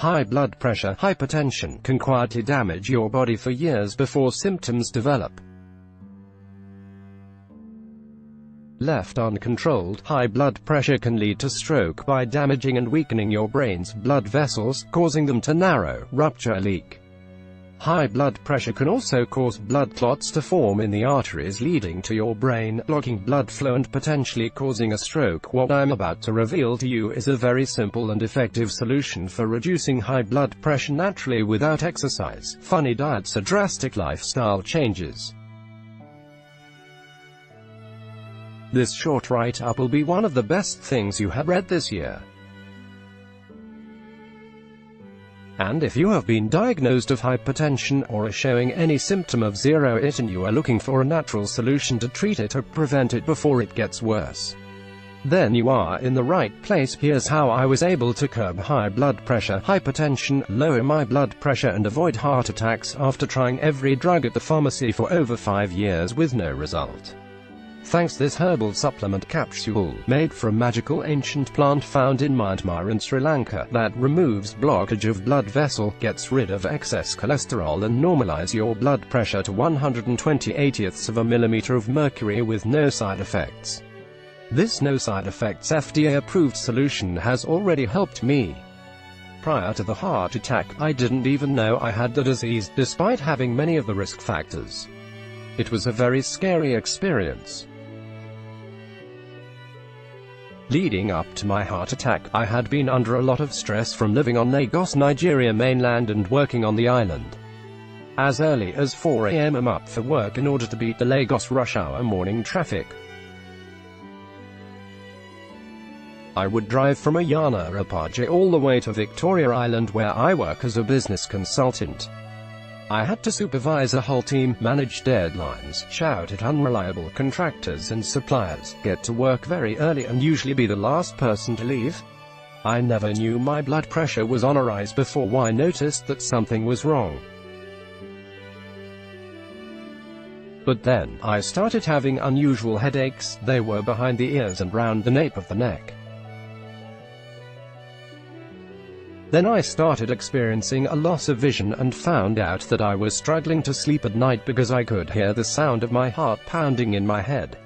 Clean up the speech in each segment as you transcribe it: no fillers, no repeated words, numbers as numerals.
High blood pressure, hypertension, can quietly damage your body for years before symptoms develop. Left uncontrolled, high blood pressure can lead to stroke by damaging and weakening your brain's blood vessels, causing them to narrow, rupture, or leak. High blood pressure can also cause blood clots to form in the arteries leading to your brain, blocking blood flow and potentially causing a stroke. What I'm about to reveal to you is a very simple and effective solution for reducing high blood pressure naturally without exercise, funny diets or drastic lifestyle changes. This short write-up will be one of the best things you have read this year. And if you have been diagnosed of hypertension, or are showing any symptom of zero it and you are looking for a natural solution to treat it or prevent it before it gets worse, then you are in the right place. Here's how I was able to curb high blood pressure, hypertension, lower my blood pressure and avoid heart attacks after trying every drug at the pharmacy for over 5 years with no result. Thanks this herbal supplement capsule, made from magical ancient plant found in Myanmar and Sri Lanka, that removes blockage of blood vessel, gets rid of excess cholesterol and normalize your blood pressure to 120/80ths of a millimeter of mercury with no side effects. This no side effects FDA-approved solution has already helped me. Prior to the heart attack, I didn't even know I had the disease, despite having many of the risk factors. It was a very scary experience. Leading up to my heart attack, I had been under a lot of stress from living on Lagos, Nigeria mainland and working on the island. As early as 4 a.m. I'm up for work in order to beat the Lagos rush hour morning traffic. I would drive from Ayana Apache all the way to Victoria Island where I work as a business consultant. I had to supervise a whole team, manage deadlines, shout at unreliable contractors and suppliers, get to work very early and usually be the last person to leave. I never knew my blood pressure was on a rise before I noticed that something was wrong. But then, I started having unusual headaches. They were behind the ears and round the nape of the neck. Then I started experiencing a loss of vision and found out that I was struggling to sleep at night because I could hear the sound of my heart pounding in my head.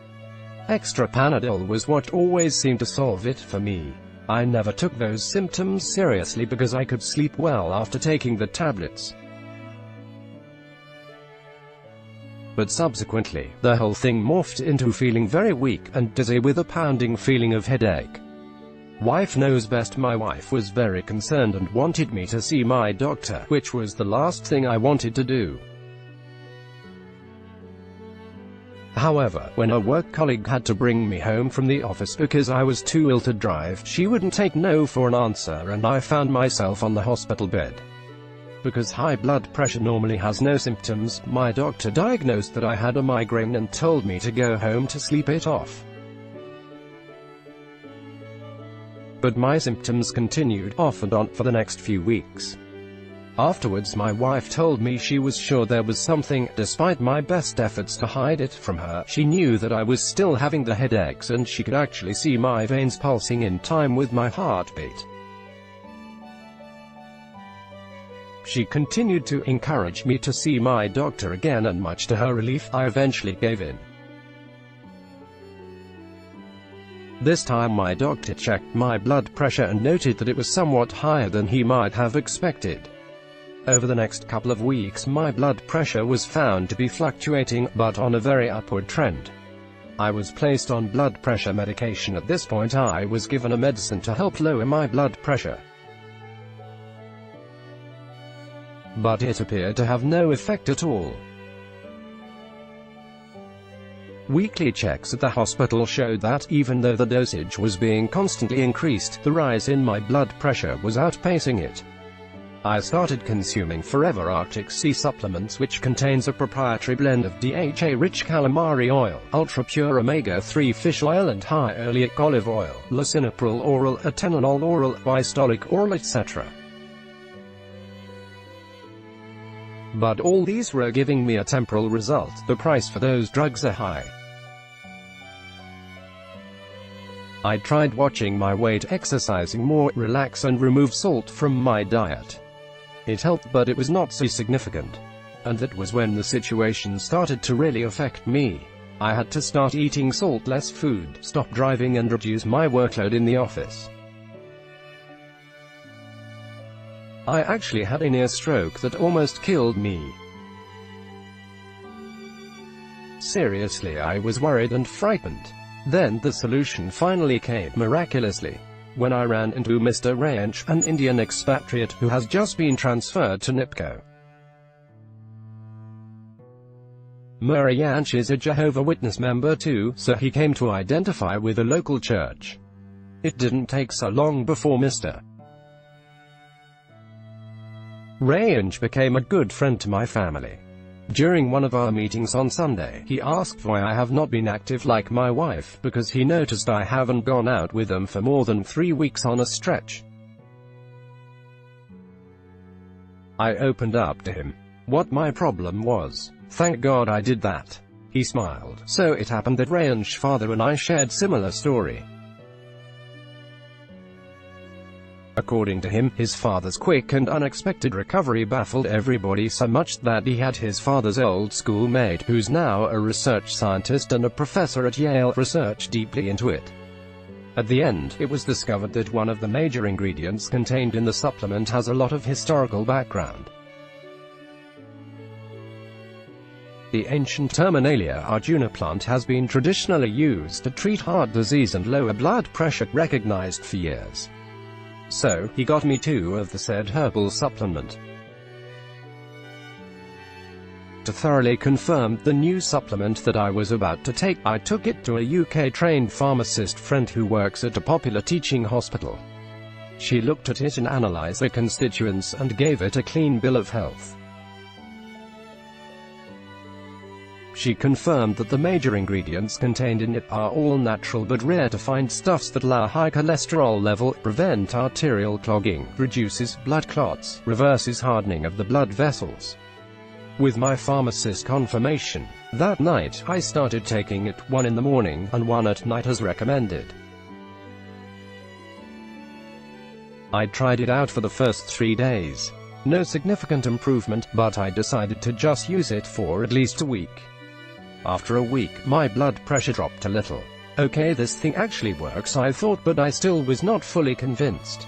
Extra Panadol was what always seemed to solve it for me. I never took those symptoms seriously because I could sleep well after taking the tablets. But subsequently, the whole thing morphed into feeling very weak and dizzy with a pounding feeling of headache. Wife knows best. My wife was very concerned and wanted me to see my doctor, which was the last thing I wanted to do. However, when a work colleague had to bring me home from the office because I was too ill to drive, she wouldn't take no for an answer and I found myself on the hospital bed. Because high blood pressure normally has no symptoms, my doctor diagnosed that I had a migraine and told me to go home to sleep it off. But my symptoms continued, off and on, for the next few weeks. Afterwards my wife told me she was sure there was something. Despite my best efforts to hide it from her, she knew that I was still having the headaches and she could actually see my veins pulsing in time with my heartbeat. She continued to encourage me to see my doctor again and much to her relief, I eventually gave in. This time my doctor checked my blood pressure and noted that it was somewhat higher than he might have expected. Over the next couple of weeks my blood pressure was found to be fluctuating, but on a very upward trend. I was placed on blood pressure medication. At this point I was given a medicine to help lower my blood pressure. But it appeared to have no effect at all. Weekly checks at the hospital showed that, even though the dosage was being constantly increased, the rise in my blood pressure was outpacing it. I started consuming Forever Arctic Sea supplements, which contains a proprietary blend of DHA-rich calamari oil, ultra-pure omega-3 fish oil and high oleic olive oil, lisinopril oral, atenolol oral, bistolic oral, etc. But all these were giving me a temporal result. The price for those drugs are high. I tried watching my weight, exercising more, relax and remove salt from my diet. It helped, but it was not so significant. And that was when the situation started to really affect me. I had to start eating salt-less food, stop driving and reduce my workload in the office. I actually had a near stroke that almost killed me. Seriously, I was worried and frightened. Then the solution finally came, miraculously, when I ran into Mr. Rayanch, an Indian expatriate who has just been transferred to NIPCO. Rayanch is a Jehovah's Witness member too, so he came to identify with a local church. It didn't take so long before Mr. Rayanch became a good friend to my family. During one of our meetings on Sunday, he asked why I have not been active like my wife, because he noticed I haven't gone out with them for more than 3 weeks on a stretch. I opened up to him what my problem was. Thank God I did that. He smiled. So it happened that Rayanch's father and I shared similar story. According to him, his father's quick and unexpected recovery baffled everybody so much that he had his father's old schoolmate, who's now a research scientist and a professor at Yale, research deeply into it. At the end, it was discovered that one of the major ingredients contained in the supplement has a lot of historical background. The ancient Terminalia arjuna plant has been traditionally used to treat heart disease and lower blood pressure, recognized for years. So, he got me 2 of the said herbal supplement. To thoroughly confirm the new supplement that I was about to take, I took it to a UK-trained pharmacist friend who works at a popular teaching hospital. She looked at it and analyzed the constituents and gave it a clean bill of health. She confirmed that the major ingredients contained in it are all natural but rare to find stuffs that lower high cholesterol level, prevent arterial clogging, reduces blood clots, reverses hardening of the blood vessels. With my pharmacist confirmation, that night, I started taking it, 1 in the morning, and 1 at night as recommended. I tried it out for the first 3 days. No significant improvement, but I decided to just use it for at least a week. After a week, my blood pressure dropped a little. Okay, this thing actually works, I thought, but I still was not fully convinced.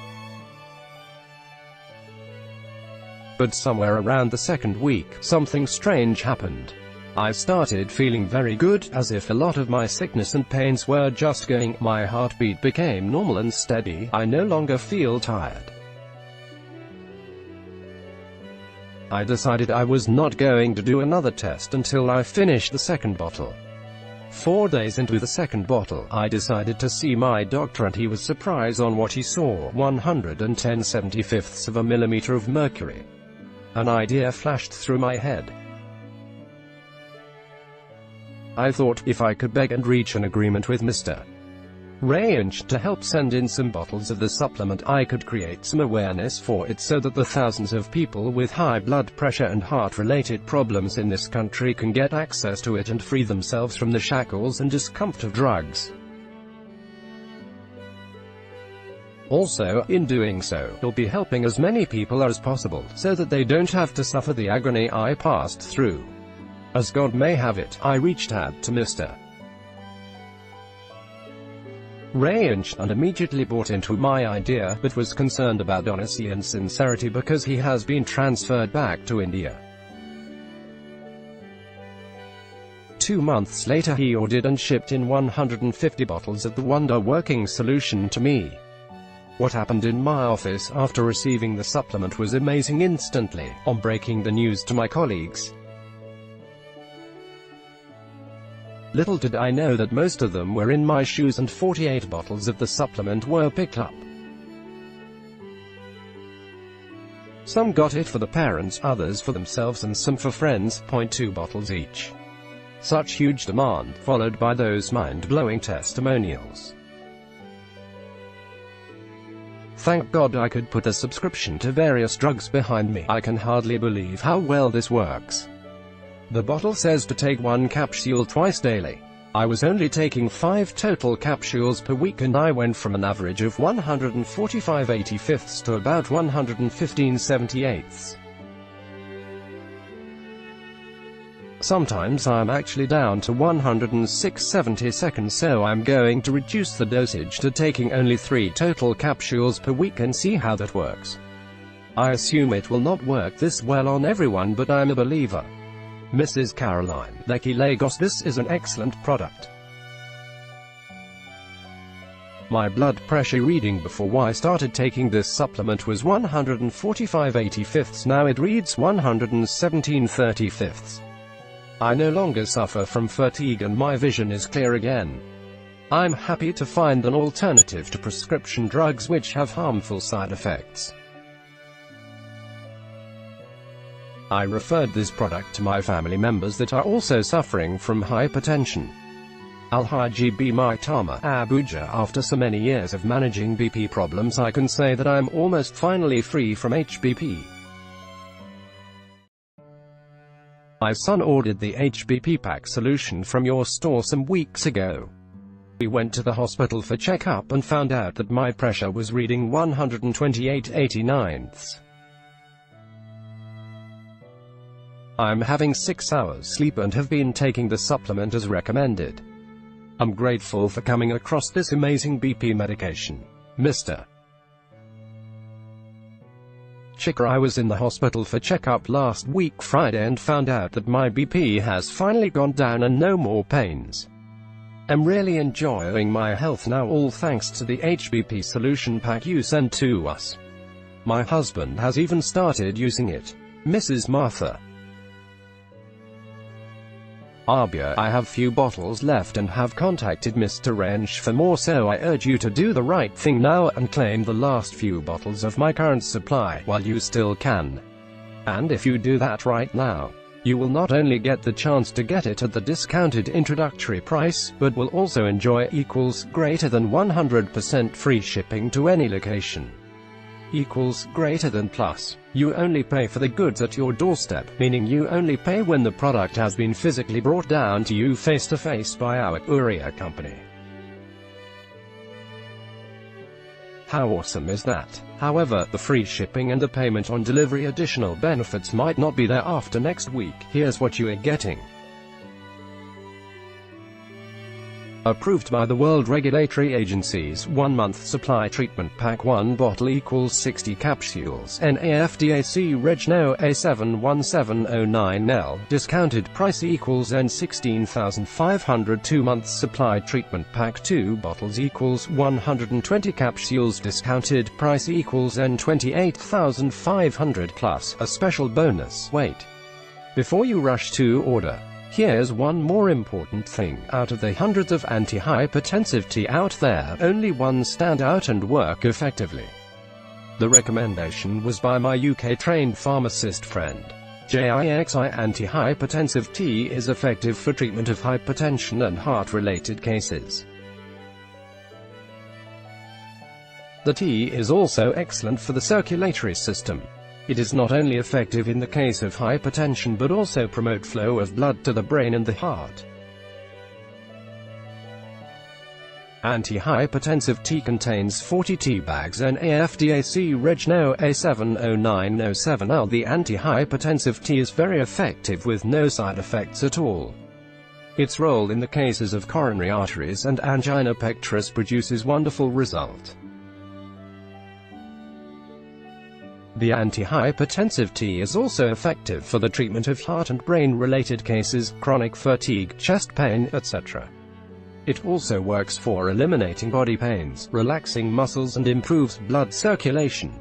But somewhere around the 2nd week, something strange happened. I started feeling very good, as if a lot of my sickness and pains were just going. My heartbeat became normal and steady. I no longer feel tired. I decided I was not going to do another test until I finished the 2nd bottle. 4 days into the 2nd bottle, I decided to see my doctor, and he was surprised on what he saw: 110/75 of a millimeter of mercury. An idea flashed through my head. I thought, if I could beg and reach an agreement with Mr. Rayanch to help send in some bottles of the supplement, I could create some awareness for it so that the thousands of people with high blood pressure and heart-related problems in this country can get access to it and free themselves from the shackles and discomfort of drugs. Also, in doing so, you'll be helping as many people as possible, so that they don't have to suffer the agony I passed through. As God may have it, I reached out to Mr. Rayanch, and immediately bought into my idea, but was concerned about honesty and sincerity because he has been transferred back to India. 2 months later, he ordered and shipped in 150 bottles of the wonder-working solution to me. What happened in my office after receiving the supplement was amazing. Instantly, on breaking the news to my colleagues, little did I know that most of them were in my shoes, and 48 bottles of the supplement were picked up. Some got it for the parents, others for themselves, and some for friends, 0.2 bottles each. Such huge demand, followed by those mind-blowing testimonials. Thank God I could put a subscription to various drugs behind me. I can hardly believe how well this works. The bottle says to take 1 capsule twice daily. I was only taking 5 total capsules per week and I went from an average of 145/85 to about 115/78. Sometimes I'm actually down to 106/72, so I'm going to reduce the dosage to taking only 3 total capsules per week and see how that works. I assume it will not work this well on everyone, but I'm a believer. Mrs. Caroline, Lekki, Lagos. This is an excellent product. My blood pressure reading before I started taking this supplement was 145/85, now it reads 117/35. I no longer suffer from fatigue and my vision is clear again. I'm happy to find an alternative to prescription drugs which have harmful side effects. I referred this product to my family members that are also suffering from hypertension. Al-Haji B. Maitama, Abuja. After so many years of managing BP problems, I can say that I am almost finally free from HBP. My son ordered the HBP pack solution from your store some weeks ago. We went to the hospital for checkup and found out that my pressure was reading 128/89. I'm having 6 hours sleep and have been taking the supplement as recommended. I'm grateful for coming across this amazing BP medication. Mr. Chika. I was in the hospital for checkup last week Friday and found out that my BP has finally gone down and no more pains. I'm really enjoying my health now, all thanks to the HBP solution pack you sent to us. My husband has even started using it. Mrs. Martha. Arbia. I have few bottles left and have contacted Mr. Wrench for more, so I urge you to do the right thing now and claim the last few bottles of my current supply while you still can. And if you do that right now, you will not only get the chance to get it at the discounted introductory price, but will also enjoy greater than 100% free shipping to any location. Greater than plus. You only pay for the goods at your doorstep, meaning you only pay when the product has been physically brought down to you face-to-face by our courier company. How awesome is that? However, the free shipping and the payment on delivery additional benefits might not be there after next week. Here's what you are getting. Approved by the World Regulatory Agencies, 1-month supply treatment pack, 1 bottle equals 60 capsules, NAFDAC Reg No A71709L, discounted price equals N16,500, 2-month supply treatment pack, 2 bottles equals 120 capsules, discounted price equals N28,500 plus a special bonus. Wait. Before you rush to order, here's one more important thing. Out of the hundreds of antihypertensive tea out there, only one stand out and work effectively. The recommendation was by my UK-trained pharmacist friend. JIXI antihypertensive tea is effective for treatment of hypertension and heart-related cases. The tea is also excellent for the circulatory system. It is not only effective in the case of hypertension but also promote flow of blood to the brain and the heart. Antihypertensive tea contains 40 tea bags and NAFDAC Reg No A70907L. The antihypertensive tea is very effective with no side effects at all. Its role in the cases of coronary arteries and angina pectoris produces wonderful result. The antihypertensive tea is also effective for the treatment of heart and brain-related cases, chronic fatigue, chest pain, etc. It also works for eliminating body pains, relaxing muscles and improves blood circulation.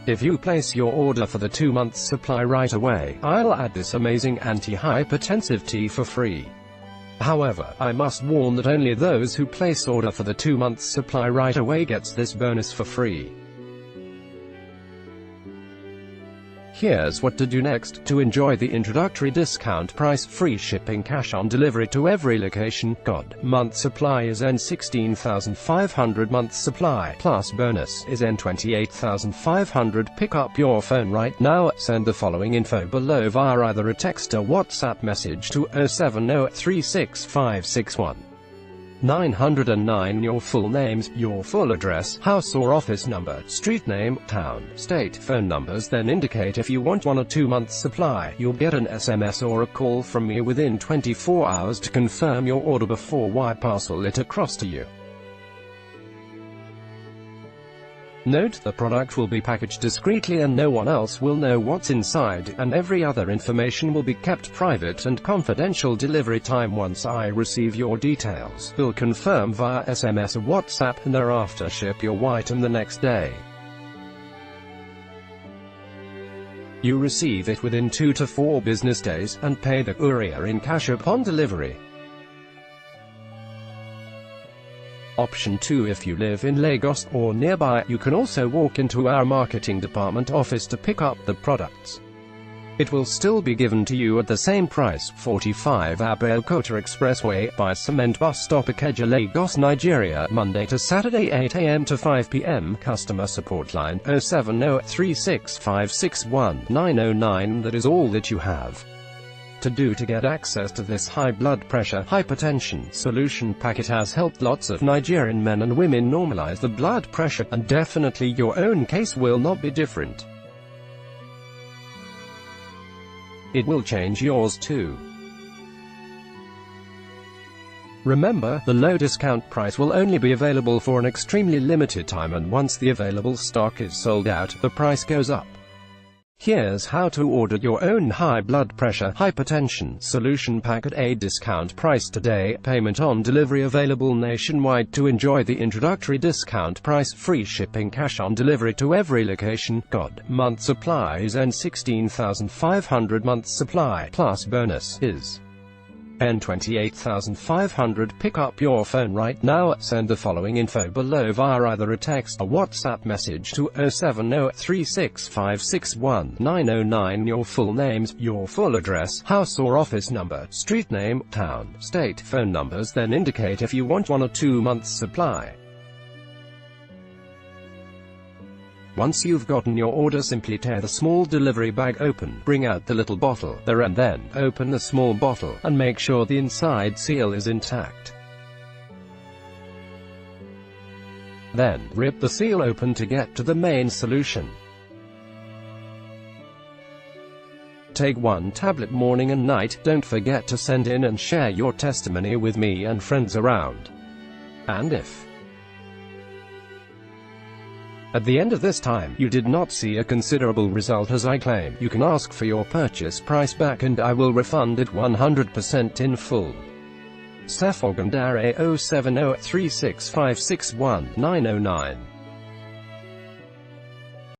If you place your order for the 2-month supply right away, I'll add this amazing antihypertensive tea for free. However, I must warn that only those who place order for the 2-month supply right away gets this bonus for free. Here's what to do next to enjoy the introductory discount price, free shipping, cash on delivery to every location. God, month supply is N16,500, month supply plus bonus is N28,500. Pick up your phone right now, send the following info below via either a text or WhatsApp message to 07036561909, your full names, your full address, house or office number, street name, town, state, phone numbers, then indicate if you want 1 or 2 months supply. You'll get an SMS or a call from me within 24 hours to confirm your order before I parcel it across to you. Note, the product will be packaged discreetly and no one else will know what's inside, and every other information will be kept private and confidential. Delivery time: once I receive your details, will confirm via SMS or WhatsApp, and thereafter ship your item the next day. You receive it within 2 to 4 business days, and pay the courier in cash upon delivery. Option 2: if you live in Lagos or nearby, you can also walk into our marketing department office to pick up the products. It will still be given to you at the same price. 45 Abeokuta Expressway, by Cement Bus Stop, Ikeja, Lagos, Nigeria, Monday to Saturday, 8 a.m. to 5 p.m. Customer support line 07036561909. That is all that you have to do to get access to this high blood pressure, hypertension solution pack. It has helped lots of Nigerian men and women normalize the blood pressure, and definitely your own case will not be different. It will change yours too. Remember, the low discount price will only be available for an extremely limited time, and once the available stock is sold out, the price goes up. Here's how to order your own high blood pressure, hypertension solution pack at a discount price today. Payment on delivery available nationwide. To enjoy the introductory discount price, free shipping, cash on delivery to every location. God, month supply is N16,500, month supply plus bonus is N28,500. Pick up your phone right now, send the following info below via either a text or WhatsApp message to 07036561909, your full names, your full address, house or office number, street name, town, state, phone numbers, then indicate if you want 1 or 2 months supply. Once you've gotten your order, simply tear the small delivery bag open, bring out the little bottle there, and then open the small bottle, and make sure the inside seal is intact. Then, rip the seal open to get to the main solution. Take 1 tablet morning and night. Don't forget to send in and share your testimony with me and friends around. And if at the end of this time you did not see a considerable result as I claim, you can ask for your purchase price back and I will refund it 100% in full. Sefogandare 07036561909